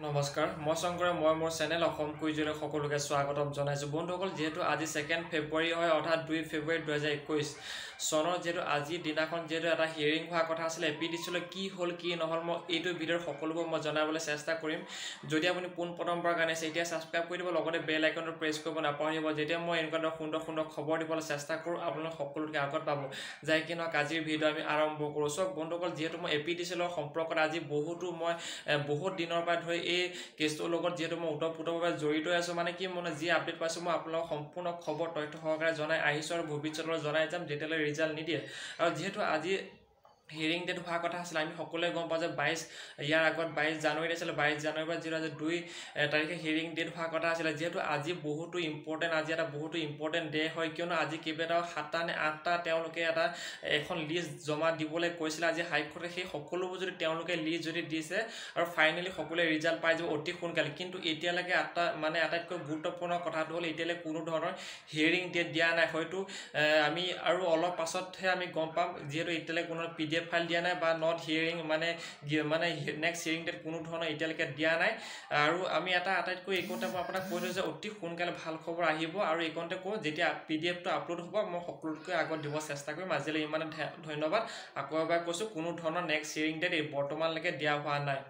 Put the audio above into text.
নমস্কাৰ মই শংকৰে মই মোৰ চেনেল অসম কুইজলৈ সকলোকে স্বাগতম জনাইছোঁ বন্ধুসকল যেহেতু আজি 2 ফেব্ৰুৱাৰী হয় অৰ্থাৎ 2 ফেব্ৰুৱাৰী 2021 চনৰ যেহেতু আজিৰ দিনাখন যেহেতু এটা হিয়াৰিং হোৱা কথা আছিল এপিডিচিলৈ কি হ'ল কি নহ'ল মই এইটো ভিডিঅ'ৰ সকলোবোৰ মই জনাবলৈ চেষ্টা কৰিম যদি আপুনি পোনপ্ৰথমবাৰ কাৰণে এতিয়া ছাবস্ক্ৰাইব কৰি দিব লগতে বেল আইকনটো প্ৰেছ কৰিব নাপাহৰিব যেতিয়া মই এনেকুৱা সুন্দৰ খবৰ দিবলৈ চেষ্টা কৰোঁ আপোনালোক সকলোকে আগত পাব যাই কি নহওক আজিৰ ভিডিঅ' আমি আৰম্ভ কৰোঁ সব বন্ধুসকল যেহেতু মই এপিডিচিলৰ সম্পৰ্কত আজি বহুত দিনৰ পৰা ধৰি এই কেছটোৰ লগত যেহেতু মই ওতঃপ্ৰোতভাৱে জড়িত আছোঁ মানে কি মই যি আপডেট পাইছোঁ মই আপোনালোকক সম্পূৰ্ণ খবৰ তথ্য সহকাৰে জনাই আহিছোঁ আৰু ভৱিষ্যতলৈ জনাই যাম যেতিয়ালৈ ৰিজাল্ট নিদিয়ে আৰু যেহেতু আজি হিয়াৰিং ডেট হোৱা কথা আছিল আমি সকলোৱে গম পাওঁ যে 22 ইয়াৰ আগত 22 জানুৱাৰীত আছিল 22 জানুৱাৰীৰ পৰা যেহেতু আজি 2 তাৰিখে হিয়াৰিং ডেট হোৱা কথা আছিল যেহেতু আজি বহুতো ইম্পৰ্টেণ্ট আজি এটা বহুতো ইম্পৰ্টেণ্ট ডে হয় কিয়নো আজি কেইবাটাও 7টা নে 8টা তেওঁলোকে এখন লিষ্ট জমা দিবলৈ কৈছিল আজি হাইকোৰ্টে সেই সকলোবোৰ যদি তেওঁলোকে লিষ্ট যদি দিছে আৰু ফাইনেলি সকলোৱে ৰিজাল্ট পাই যাব অতি সোনকালে কিন্তু এতিয়ালৈকে আটাইতকৈ গুৰুত্বপূৰ্ণ কথাটো হ'ল এতিয়ালৈ কোনো ধৰণৰ হিয়াৰিং ডেট দিয়া নাই হয়তো আমি আৰু অলপ পাছতহে আমি গম পাম যেহেতু এতিয়ালৈ কোনো PDF ফাইল দিয়া নাই বা নট হিয়াৰিং মানে নেক্সট হিয়াৰিং ডেট কোনো ধৰণৰ এতিয়ালৈকে দিয়া নাই আৰু আমি আটাইতকৈ এইকণতে মই আপোনাক কৈ দিওঁ যে অতি সোনকালে ভাল খবৰ আহিব আৰু এইকণতে কওঁ যেতিয়া PDFটো আপলোড হ'ব মই সকলোতকৈ আগত দিব চেষ্টা কৰিম আজিলৈ ইমানে ধন্যবাদ আকৌ এবাৰ কৈছোঁ কোনো ধৰণৰ নেক্সট হিয়াৰিং ডেট বৰ্তমানলৈকে দিয়া হোৱা নাই